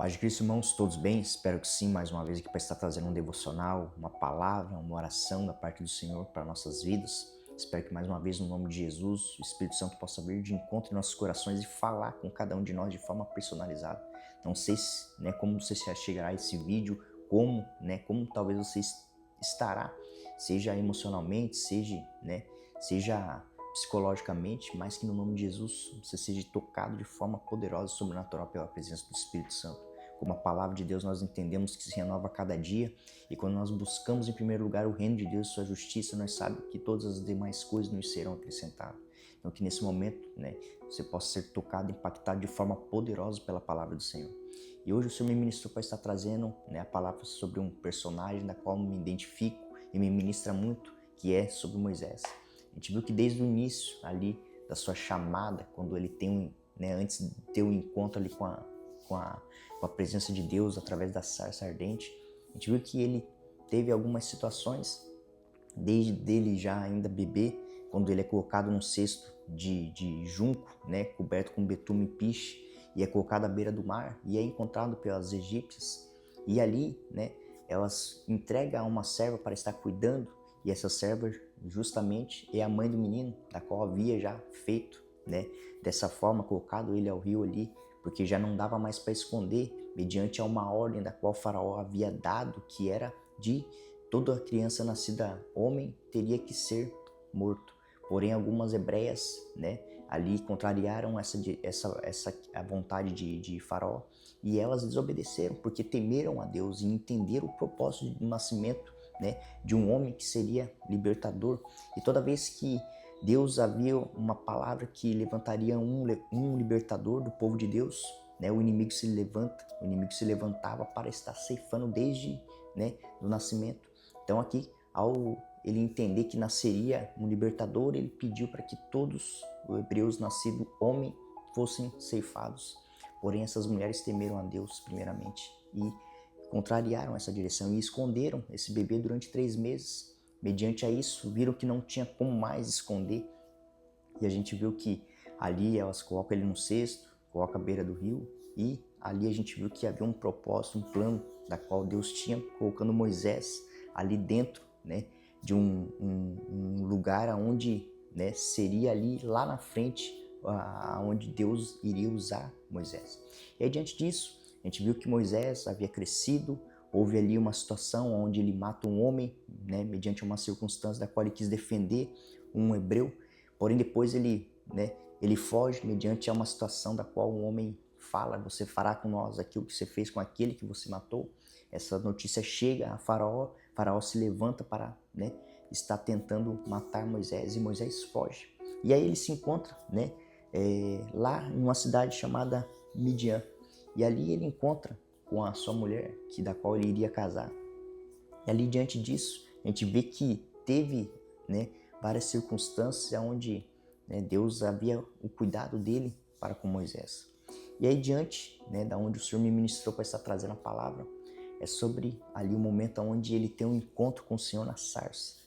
Paz de Cristo, irmãos, todos bem? Espero que sim, mais uma vez aqui para estar trazendo um devocional, uma palavra, uma oração da parte do Senhor para nossas vidas. Espero que mais uma vez, no nome de Jesus, o Espírito Santo possa vir de encontro em nossos corações e falar com cada um de nós de forma personalizada. Não sei como você chegará a esse vídeo, como talvez você estará, seja emocionalmente, seja psicologicamente, mas que no nome de Jesus você seja tocado de forma poderosa e sobrenatural pela presença do Espírito Santo. Como a palavra de Deus, nós entendemos que se renova a cada dia, e quando nós buscamos em primeiro lugar o reino de Deus e sua justiça, nós sabemos que todas as demais coisas nos serão acrescentadas. Então que nesse momento você possa ser tocado, impactado de forma poderosa pela palavra do Senhor. E hoje o Senhor me ministrou para estar trazendo a palavra sobre um personagem da qual me identifico e me ministra muito, que é sobre Moisés. A gente viu que desde o início ali da sua chamada, quando ele tem antes de ter um encontro ali com a presença de Deus através da sarça ardente, a gente viu que ele teve algumas situações, desde dele já ainda bebê, quando ele é colocado num cesto de junco, coberto com betume e piche, e é colocado à beira do mar, e é encontrado pelas egípcias, e ali, elas entregam a uma serva para estar cuidando, e essa serva justamente é a mãe do menino, da qual havia já feito, dessa forma, colocado ele ao rio ali, porque já não dava mais para esconder, mediante a uma ordem da qual o faraó havia dado, que era de toda criança nascida homem teria que ser morto. Porém, algumas hebreias, ali contrariaram a vontade de Faraó, e elas desobedeceram porque temeram a Deus e entenderam o propósito do nascimento, de um homem que seria libertador. E toda vez que Deus havia uma palavra que levantaria um libertador do povo de Deus, o inimigo se levantava para estar ceifando desde do nascimento. Então aqui, ao ele entender que nasceria um libertador, ele pediu para que todos os hebreus nascidos homem fossem ceifados. Porém, essas mulheres temeram a Deus primeiramente e contrariaram essa direção e esconderam esse bebê durante 3 meses. Mediante a isso, viram que não tinha como mais esconder. E a gente viu que ali elas colocam ele no cesto, colocam à beira do rio, e ali a gente viu que havia um propósito, um plano, da qual Deus tinha, colocando Moisés ali dentro, de um lugar onde seria ali lá na frente, onde Deus iria usar Moisés. E aí, diante disso, a gente viu que Moisés havia crescido, houve ali uma situação onde ele mata um homem, mediante uma circunstância da qual ele quis defender um hebreu, porém depois ele foge mediante a uma situação da qual um homem fala: você fará com nós aquilo que você fez com aquele que você matou. Essa notícia chega a Faraó, Faraó se levanta para estar tentando matar Moisés, e Moisés foge. E aí ele se encontra lá em uma cidade chamada Midian, e ali ele encontra com a sua mulher, da qual ele iria casar. E ali diante disso, a gente vê que teve várias circunstâncias onde Deus havia o cuidado dele para com Moisés. E aí diante da onde o Senhor me ministrou para estar trazendo a palavra, é sobre ali o momento onde ele tem um encontro com o Senhor na sarça,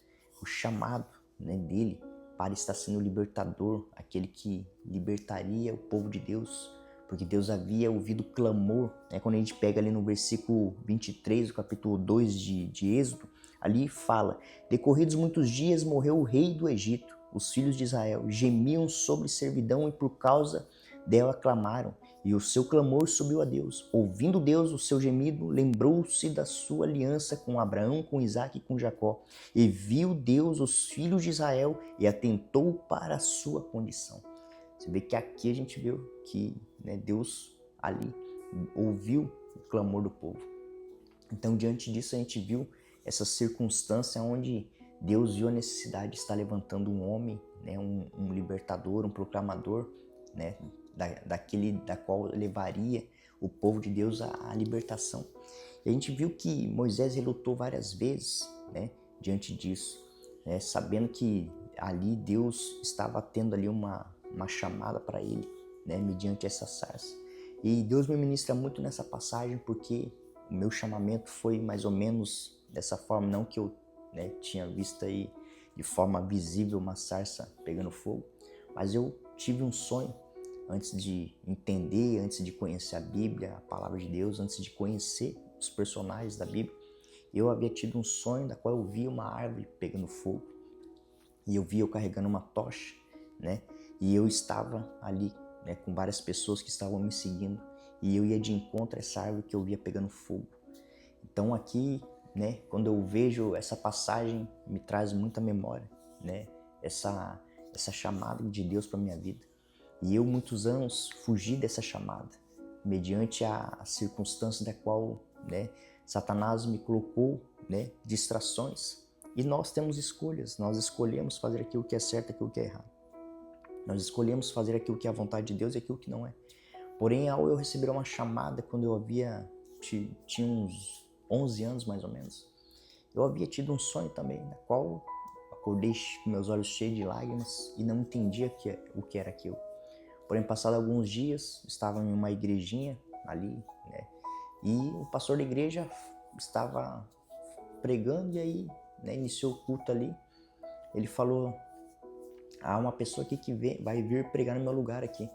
o chamado dele para estar sendo o libertador, aquele que libertaria o povo de Deus, porque Deus havia ouvido o clamor. Quando a gente pega ali no versículo 23 do capítulo 2 de Êxodo, ali fala: decorridos muitos dias morreu o rei do Egito, os filhos de Israel gemiam sobre servidão e por causa dela clamaram, e o seu clamor subiu a Deus. Ouvindo Deus o seu gemido, lembrou-se da sua aliança com Abraão, com Isaque e com Jacó, e viu Deus os filhos de Israel e atentou para a sua condição. Você vê que aqui a gente viu que Deus ali ouviu o clamor do povo. Então, diante disso, a gente viu essa circunstância onde Deus viu a necessidade de estar levantando um homem, um libertador, um proclamador, daquele da qual levaria o povo de Deus à libertação. E a gente viu que Moisés relutou várias vezes diante disso, sabendo que ali Deus estava tendo ali uma chamada para ele, mediante essa sarça. E Deus me ministra muito nessa passagem, porque o meu chamamento foi mais ou menos dessa forma, não que eu tinha visto aí de forma visível uma sarça pegando fogo, mas eu tive um sonho antes de entender, antes de conhecer a Bíblia, a palavra de Deus, antes de conhecer os personagens da Bíblia, eu havia tido um sonho da qual eu via uma árvore pegando fogo e eu via eu carregando uma tocha, né? E eu estava ali, né, com várias pessoas que estavam me seguindo e eu ia de encontro a essa árvore que eu via pegando fogo. Então aqui, né, quando eu vejo essa passagem, me traz muita memória, né? Essa chamada de Deus para minha vida. E eu, muitos anos, fugi dessa chamada, mediante a circunstância da qual, né, Satanás me colocou, né, distrações. E nós temos escolhas, nós escolhemos fazer aquilo que é certo e aquilo que é errado. Nós escolhemos fazer aquilo que é a vontade de Deus e aquilo que não é. Porém, ao eu receber uma chamada quando eu tinha uns 11 anos mais ou menos, eu havia tido um sonho também, na qual acordei com meus olhos cheios de lágrimas e não entendia o que era aquilo. Porém, passados alguns dias, estava em uma igrejinha ali, né? E o pastor da igreja estava pregando e aí, né, iniciou o culto ali. Ele falou: há uma pessoa aqui que vai vir pregar no meu lugar aqui.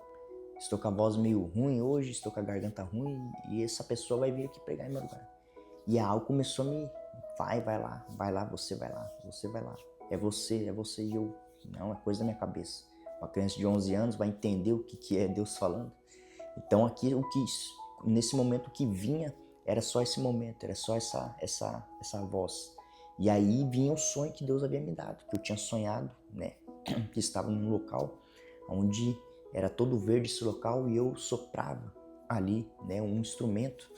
Estou com a voz meio ruim hoje, estou com a garganta ruim e essa pessoa vai vir aqui pregar no meu lugar. E algo começou a me... vai lá, você vai lá, você vai lá. É você e eu... Não, é coisa da minha cabeça. Uma criança de 11 anos vai entender o que é Deus falando. Então aqui, nesse momento o que vinha era só esse momento, era só essa voz. E aí vinha o sonho que Deus havia me dado, que eu tinha sonhado, né? Que estava num local onde era todo verde esse local e eu soprava ali, né, um instrumento.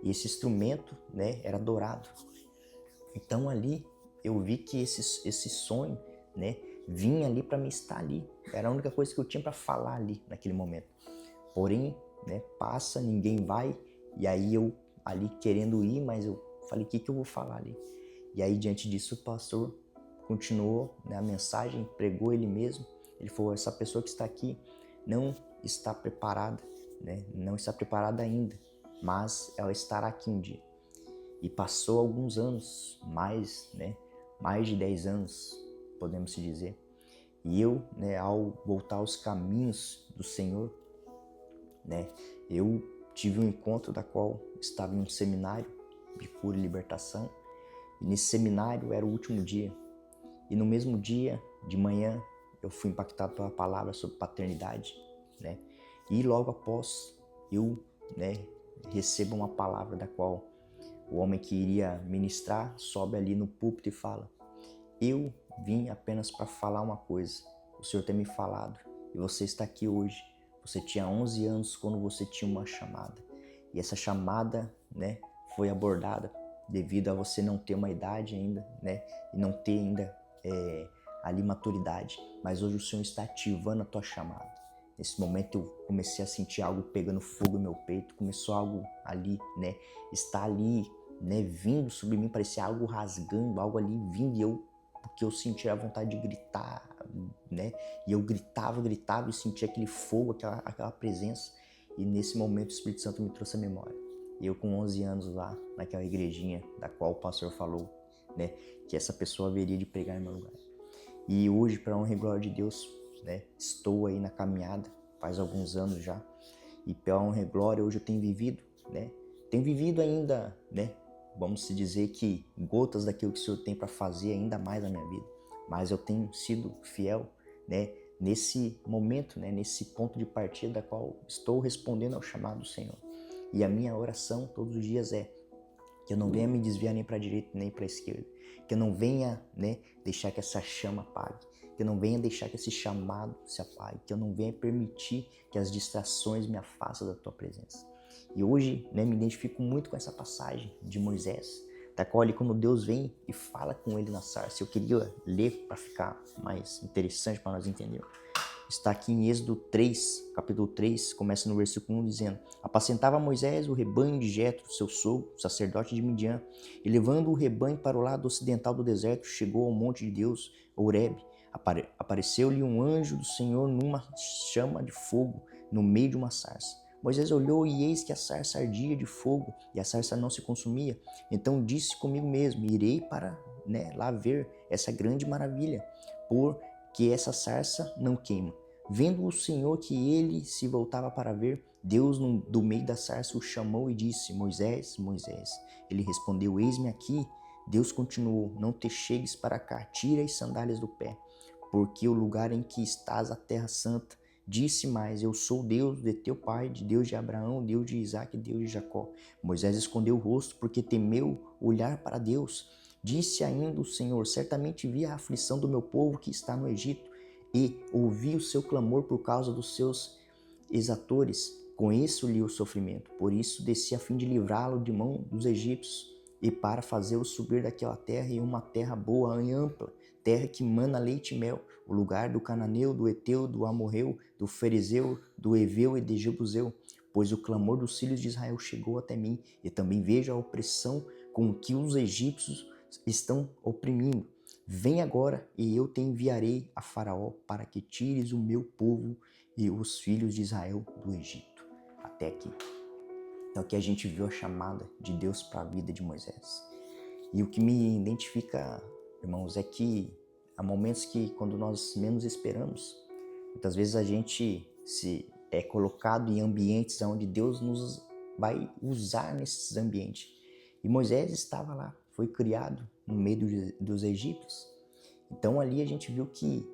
E esse instrumento, né, era dourado. Então ali eu vi que esse sonho, né, vinha ali para me estar ali. Era a única coisa que eu tinha para falar ali naquele momento. Porém, né, passa, ninguém vai. E aí eu ali querendo ir, mas eu falei, o que eu vou falar ali? E aí diante disso o pastor continuou, né, a mensagem, pregou ele mesmo. Ele falou, essa pessoa que está aqui não está preparada, né, não está preparada ainda, mas ela estará aqui um dia. E passou alguns anos, né, mais de 10 anos, podemos se dizer. E eu, né, ao voltar aos caminhos do Senhor, né, eu tive um encontro da qual estava em um seminário de cura e libertação. E nesse seminário era o último dia. E no mesmo dia, de manhã, eu fui impactado pela palavra sobre paternidade, né? E logo após, eu, né, recebo uma palavra da qual o homem que iria ministrar sobe ali no púlpito e fala: eu vim apenas para falar uma coisa. O Senhor tem me falado e você está aqui hoje. Você tinha 11 anos quando você tinha uma chamada. E essa chamada, né, foi abordada devido a você não ter uma idade ainda, né, e não ter ainda ali maturidade. Mas hoje o Senhor está ativando a tua chamada. Nesse momento eu comecei a sentir algo pegando fogo no meu peito. Começou algo ali, né, está ali, né, vindo sobre mim, parecia algo rasgando, algo ali vindo, porque eu sentia a vontade de gritar, né, e eu gritava e sentia aquele fogo, aquela presença, e nesse momento o Espírito Santo me trouxe a memória. E eu com 11 anos lá, naquela igrejinha da qual o pastor falou, né, que essa pessoa haveria de pregar em meu lugar. E hoje, para a honra e glória de Deus, né, estou aí na caminhada, faz alguns anos já, e pela honra e glória hoje eu tenho vivido, né, ainda, né, vamos se dizer que gotas daquilo que o Senhor tem para fazer ainda mais na minha vida. Mas eu tenho sido fiel, né, nesse momento, né, nesse ponto de partida da qual estou respondendo ao chamado do Senhor. E a minha oração todos os dias é que eu não venha me desviar nem para a direita nem para a esquerda. Que eu não venha, né, deixar que essa chama apague. Que eu não venha deixar que esse chamado se apague. Que eu não venha permitir que as distrações me afastem da tua presença. E hoje, né, me identifico muito com essa passagem de Moisés, da qual ali quando Deus vem e fala com ele na sarça. Eu queria ler para ficar mais interessante para nós entendermos. Está aqui em Êxodo 3, capítulo 3, começa no versículo 1 dizendo: apacentava Moisés o rebanho de Jetro, seu sogro, sacerdote de Midian, e levando o rebanho para o lado ocidental do deserto, chegou ao monte de Deus, Horebe. Apareceu-lhe um anjo do Senhor numa chama de fogo, no meio de uma sarça. Moisés olhou e eis que a sarça ardia de fogo e a sarça não se consumia. Então disse comigo mesmo: irei para, né, lá ver essa grande maravilha, porque essa sarça não queima. Vendo o Senhor que ele se voltava para ver, Deus do meio da sarça o chamou e disse: Moisés, Moisés. Ele respondeu: Eis-me aqui. Deus continuou: Não te chegues para cá, tira as sandálias do pé, porque o lugar em que estás, a terra santa. Disse mais: Eu sou Deus de teu pai, de Deus de Abraão, Deus de Isaque, Deus de Jacó. Moisés escondeu o rosto porque temeu olhar para Deus. Disse ainda o Senhor: Certamente vi a aflição do meu povo que está no Egito e ouvi o seu clamor por causa dos seus exatores. Conheço-lhe o sofrimento, por isso desci a fim de livrá-lo de mão dos egípcios e para fazê-lo subir daquela terra em uma terra boa e ampla, terra que mana leite e mel, o lugar do cananeu, do eteu, do amorreu, do ferezeu, do eveu e de jebuseu. Pois o clamor dos filhos de Israel chegou até mim, e também vejo a opressão com que os egípcios estão oprimindo. Vem agora, e eu te enviarei a Faraó para que tires o meu povo e os filhos de Israel do Egito. Até aqui. Então aqui a gente viu a chamada de Deus para a vida de Moisés. E o que me identifica, irmãos, é que há momentos que quando nós menos esperamos, muitas vezes a gente se é colocado em ambientes onde Deus nos vai usar nesses ambientes. E Moisés estava lá, foi criado no meio dos egípcios. Então ali a gente viu que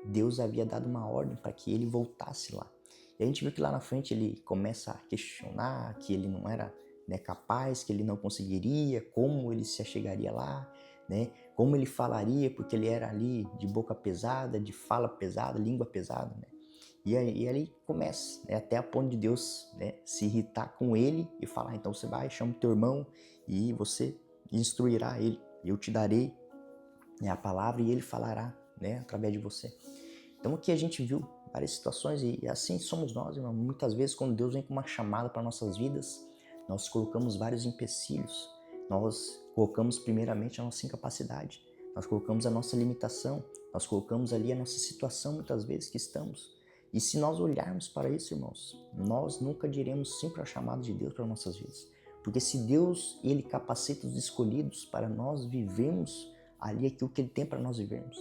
Deus havia dado uma ordem para que ele voltasse lá. E a gente viu que lá na frente ele começa a questionar que ele não era, né, capaz, que ele não conseguiria, como ele se achegaria lá, né, como ele falaria, porque ele era ali de boca pesada, de fala pesada, língua pesada, né. E aí começa, né, até a ponto de Deus, né, se irritar com ele e falar: então você vai, chama o teu irmão e você instruirá ele. Eu te darei, né, a palavra e ele falará, né, através de você. Então aqui a gente viu várias situações e assim somos nós, irmão. Muitas vezes quando Deus vem com uma chamada para nossas vidas, nós colocamos vários empecilhos. Nós colocamos primeiramente a nossa incapacidade, nós colocamos a nossa limitação, nós colocamos ali a nossa situação muitas vezes que estamos. E se nós olharmos para isso, irmãos, nós nunca diremos sim para a chamada de Deus para nossas vidas. Porque se Deus, ele capacita os escolhidos para nós vivermos ali aquilo que ele tem para nós vivermos.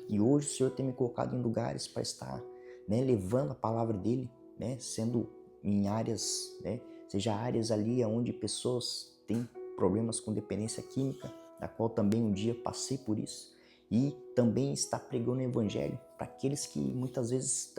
E hoje o Senhor tem me colocado em lugares para estar, né, levando a palavra dele, né, sendo em áreas, né, seja áreas ali onde pessoas têm problemas com dependência química, da qual também um dia passei por isso, e também está pregando o evangelho para aqueles que muitas vezes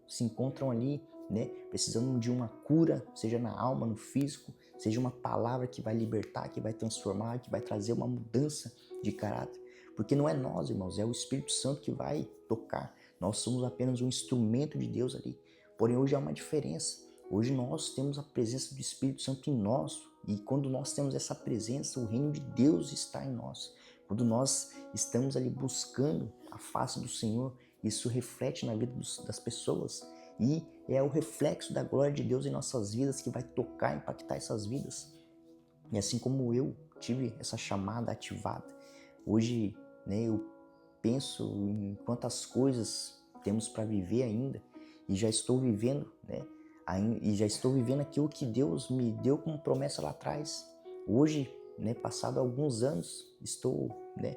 se encontram ali, né, precisando de uma cura, seja na alma, no físico, seja uma palavra que vai libertar, que vai transformar, que vai trazer uma mudança de caráter. Porque não é nós, irmãos, é o Espírito Santo que vai tocar. Nós somos apenas um instrumento de Deus ali. Porém, hoje há uma diferença. Hoje nós temos a presença do Espírito Santo em nós. E quando nós temos essa presença, o reino de Deus está em nós. Quando nós estamos ali buscando a face do Senhor, isso reflete na vida das pessoas. E é o reflexo da glória de Deus em nossas vidas que vai tocar, impactar essas vidas. E assim como eu tive essa chamada ativada, hoje, né, eu penso em quantas coisas temos para viver ainda e já estou vivendo, né, e já estou vivendo aquilo que Deus me deu como promessa lá atrás. Hoje, né, passado alguns anos, estou, né,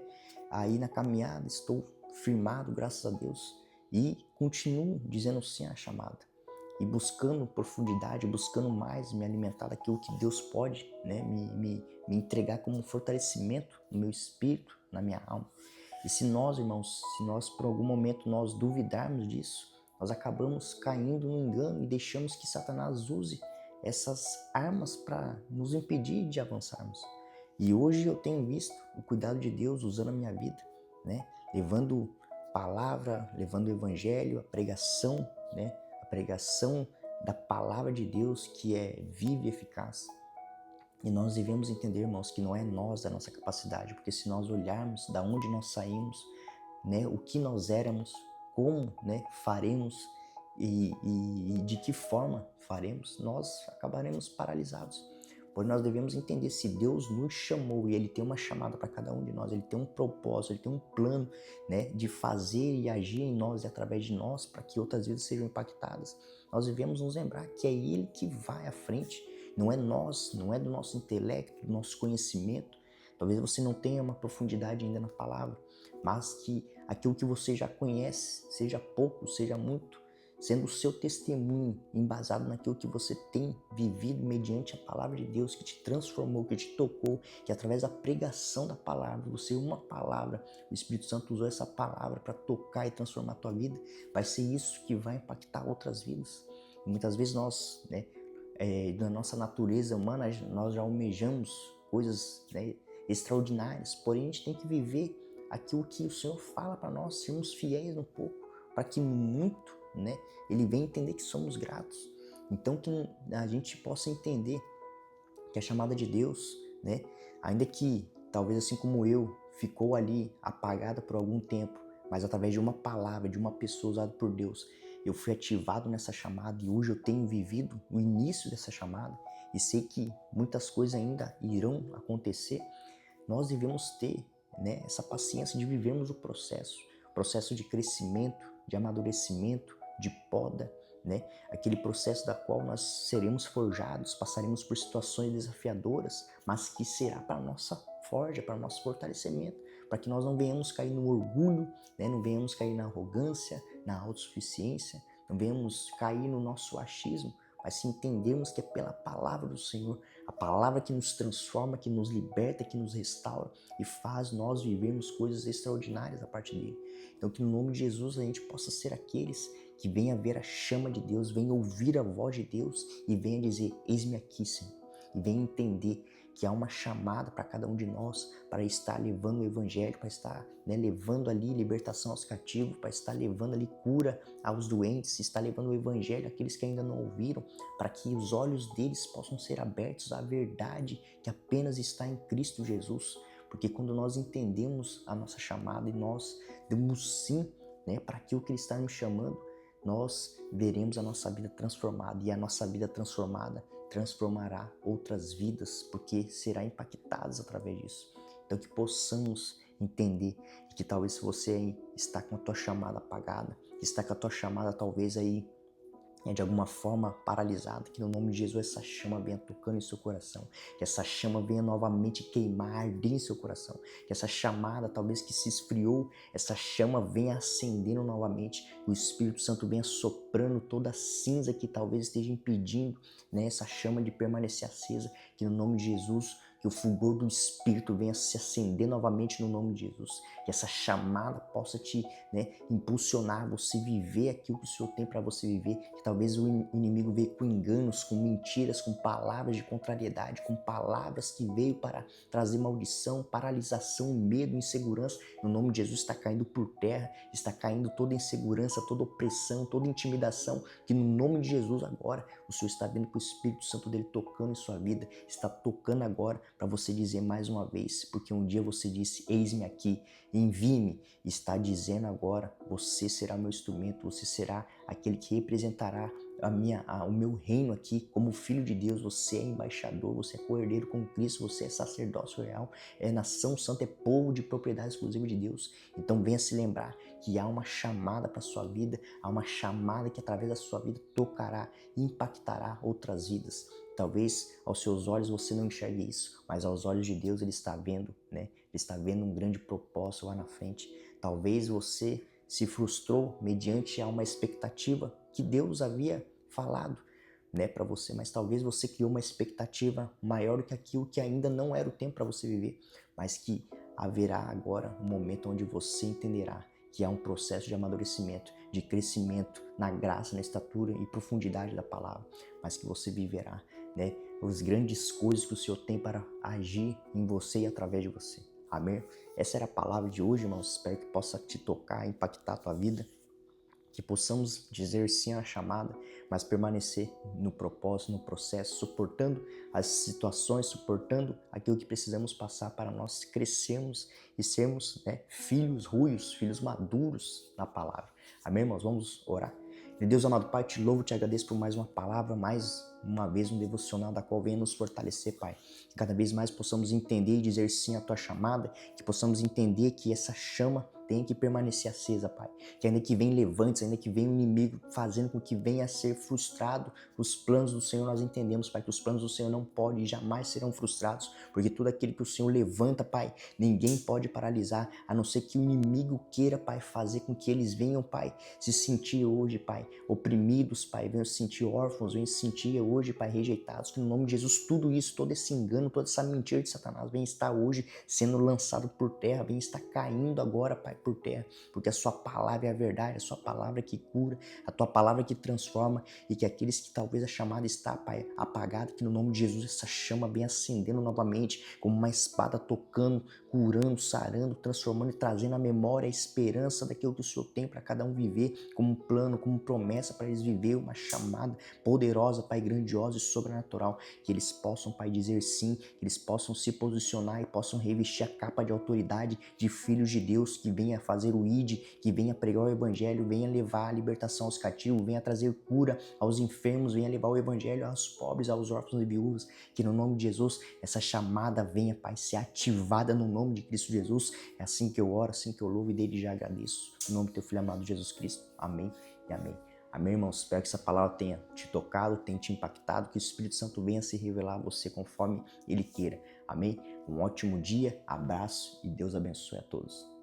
aí na caminhada, estou firmado, graças a Deus, e continuo dizendo sim à chamada e buscando profundidade, buscando mais me alimentar daquilo que Deus pode, né, me entregar como fortalecimento no meu espírito, na minha alma. E se nós, irmãos, se nós por algum momento nós duvidarmos disso, nós acabamos caindo no engano e deixamos que Satanás use essas armas para nos impedir de avançarmos. E hoje eu tenho visto o cuidado de Deus usando a minha vida, né, levando palavra, levando o evangelho, a pregação, né, a pregação da palavra de Deus que é viva e eficaz. E nós devemos entender, irmãos, que não é nós, da nossa capacidade, porque se nós olharmos da onde nós saímos, né, o que nós éramos, como, né, faremos e de que forma faremos, nós acabaremos paralisados. Pois nós devemos entender, se Deus nos chamou e Ele tem uma chamada para cada um de nós, Ele tem um propósito, Ele tem um plano, né, de fazer e agir em nós e através de nós para que outras vidas sejam impactadas. Nós devemos nos lembrar que é Ele que vai à frente, não é nós, não é do nosso intelecto, do nosso conhecimento. Talvez você não tenha uma profundidade ainda na palavra, mas que aquilo que você já conhece, seja pouco, seja muito, sendo o seu testemunho, embasado naquilo que você tem vivido mediante a palavra de Deus, que te transformou, que te tocou, que através da pregação da palavra, você uma palavra, o Espírito Santo usou essa palavra para tocar e transformar a tua vida, vai ser isso que vai impactar outras vidas. E muitas vezes nós, na nossa natureza humana, nós já almejamos coisas, extraordinárias, porém a gente tem que viver aquilo que o Senhor fala para nós, sermos fiéis no pouco, para que no muito, Ele venha entender que somos gratos. Então que a gente possa entender que a chamada de Deus, ainda que talvez assim como eu, ficou ali apagada por algum tempo, mas através de uma palavra, de uma pessoa usada por Deus, eu fui ativado nessa chamada e hoje eu tenho vivido o início dessa chamada e sei que muitas coisas ainda irão acontecer. Nós devemos ter, essa paciência de vivermos o processo de crescimento, de amadurecimento, de poda, aquele processo da qual nós seremos forjados, passaremos por situações desafiadoras, mas que será para a nossa forja, para o nosso fortalecimento, para que nós não venhamos cair no orgulho, não venhamos cair na arrogância, na autossuficiência, não venhamos cair no nosso achismo, mas se entendermos que é pela palavra do Senhor, a palavra que nos transforma, que nos liberta, que nos restaura e faz nós vivermos coisas extraordinárias a partir dele. Então que no nome de Jesus a gente possa ser aqueles que venham ver a chama de Deus, venham ouvir a voz de Deus e venham dizer, eis-me aqui, Senhor. E venham entender que há uma chamada para cada um de nós para estar levando o evangelho, para estar levando ali libertação aos cativos, para estar levando ali cura aos doentes, estar levando o evangelho àqueles que ainda não ouviram, para que os olhos deles possam ser abertos à verdade que apenas está em Cristo Jesus. Porque quando nós entendemos a nossa chamada e nós damos sim para aquilo que Ele está nos chamando, nós veremos a nossa vida transformada e a nossa vida transformada transformará outras vidas porque será impactadas através disso. Então que possamos entender que talvez você aí está com a tua chamada apagada, que está com a tua chamada talvez aí de alguma forma paralisada, que no nome de Jesus essa chama venha tocando em seu coração, que essa chama venha novamente queimar, arder em seu coração, que essa chamada talvez que se esfriou, essa chama venha acendendo novamente, que o Espírito Santo venha soprando toda a cinza que talvez esteja impedindo essa chama de permanecer acesa, que no nome de Jesus que o fulgor do Espírito venha se acender novamente no nome de Jesus, que essa chamada possa te impulsionar você viver aquilo que o Senhor tem para você viver, que talvez o inimigo veio com enganos, com mentiras, com palavras de contrariedade, com palavras que veio para trazer maldição, paralisação, medo, insegurança, no nome de Jesus está caindo por terra, está caindo toda insegurança, toda opressão, toda intimidação, que no nome de Jesus agora, o Senhor está vendo que o Espírito Santo dele tocando em sua vida, está tocando agora para você dizer mais uma vez, porque um dia você disse, eis-me aqui, envie-me, está dizendo agora, você será meu instrumento, você será aquele que representará o meu reino aqui como filho de Deus, você é embaixador, você é co-herdeiro com Cristo, você é sacerdócio real, é nação santa, é povo de propriedade exclusiva de Deus. Então venha se lembrar que há uma chamada para a sua vida, há uma chamada que através da sua vida tocará e impactará outras vidas. Talvez aos seus olhos você não enxergue isso, mas aos olhos de Deus Ele está vendo, Ele está vendo um grande propósito lá na frente. Talvez você se frustrou mediante a uma expectativa que Deus havia falado, para você, mas talvez você criou uma expectativa maior do que aquilo que ainda não era o tempo para você viver, mas que haverá agora um momento onde você entenderá que há um processo de amadurecimento, de crescimento na graça, na estatura e profundidade da palavra, mas que você viverá, as grandes coisas que o Senhor tem para agir em você e através de você. Amém? Essa era a palavra de hoje, irmãos. Espero que possa te tocar, impactar a tua vida. Que possamos dizer sim à chamada, mas permanecer no propósito, no processo, suportando as situações, suportando aquilo que precisamos passar para nós crescermos e sermos filhos ruios, filhos maduros na palavra. Amém, irmãos? Vamos orar. Meu Deus amado Pai, te louvo, te agradeço por mais uma palavra, mais uma vez um devocional da qual venha nos fortalecer, Pai. Que cada vez mais possamos entender e dizer sim à tua chamada, que possamos entender que essa chama tenha que permanecer acesa, Pai. Que ainda que venha levantes, ainda que venha o inimigo fazendo com que venha a ser frustrado, os planos do Senhor nós entendemos, Pai, que os planos do Senhor não podem e jamais serão frustrados, porque tudo aquilo que o Senhor levanta, Pai, ninguém pode paralisar, a não ser que o inimigo queira, Pai, fazer com que eles venham, Pai, se sentir hoje, Pai, oprimidos, Pai, venham se sentir órfãos, venham se sentir hoje, Pai, rejeitados, que no nome de Jesus tudo isso, todo esse engano, toda essa mentira de Satanás venha estar hoje sendo lançado por terra, venha estar caindo agora, Pai, por terra, porque a sua palavra é a verdade, a sua palavra que cura, a tua palavra que transforma, e que aqueles que talvez a chamada está, Pai, apagada, que no nome de Jesus essa chama venha acendendo novamente, como uma espada tocando, curando, sarando, transformando e trazendo a memória, a esperança daquilo que o Senhor tem para cada um viver, como um plano, como promessa para eles viver, uma chamada poderosa, Pai, grandiosa e sobrenatural, que eles possam, Pai, dizer sim, que eles possam se posicionar e possam revestir a capa de autoridade de filhos de Deus, que venha fazer o ID, que venha pregar o evangelho, venha levar a libertação aos cativos, venha trazer cura aos enfermos, venha levar o evangelho aos pobres, aos órfãos e viúvas, que no nome de Jesus essa chamada venha, Pai, ser ativada no nome de Cristo Jesus. É assim que eu oro, assim que eu louvo e desde já agradeço. Em nome do teu filho amado Jesus Cristo. Amém e amém. Amém, irmãos? Espero que essa palavra tenha te tocado, tenha te impactado, que o Espírito Santo venha se revelar a você conforme Ele queira. Amém? Um ótimo dia, abraço e Deus abençoe a todos.